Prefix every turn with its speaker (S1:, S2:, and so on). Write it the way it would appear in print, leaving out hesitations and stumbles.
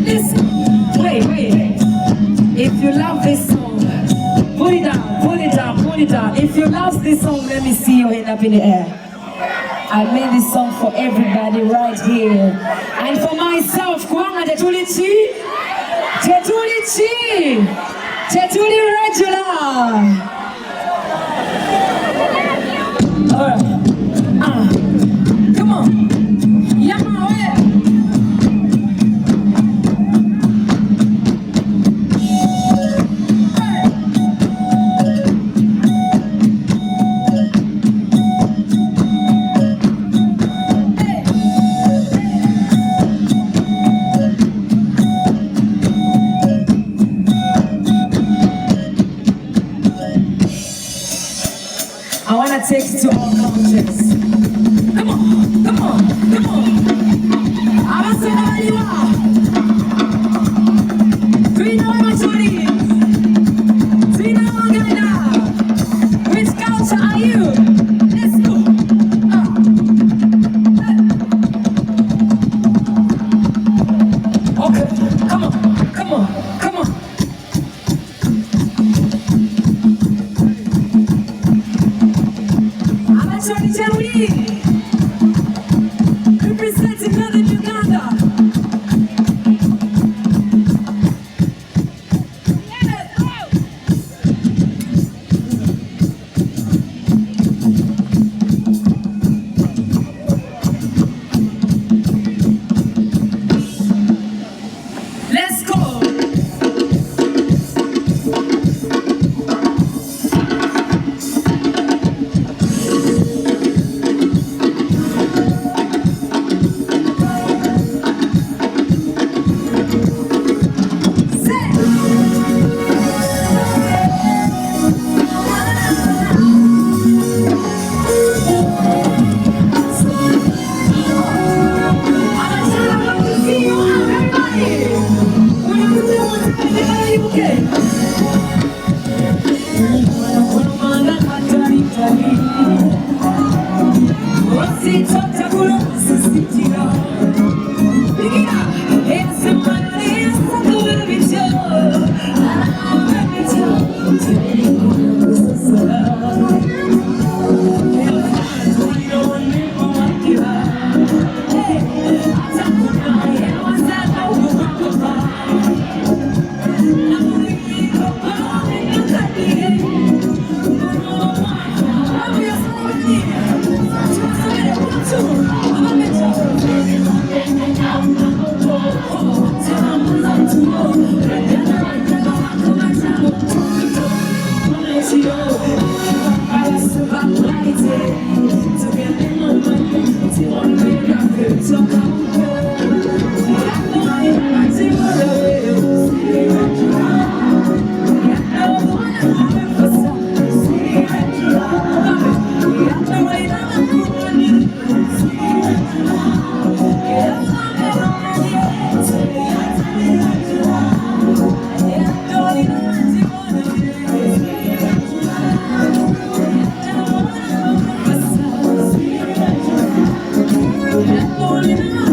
S1: Listen. Wait. If you love this song, pull it down. If you love this song, let me see your hand up in the air. I made this song for everybody right here. And for myself, Kwanga Tetulichi regular. Alright. Come on. I want to take you to all countries. Come on. Abantu, how you are? Do you know what you need? Do you know what Ghana? Which culture are you? Let's go. Okay, come on. Representing Northern Uganda. Let's go. Only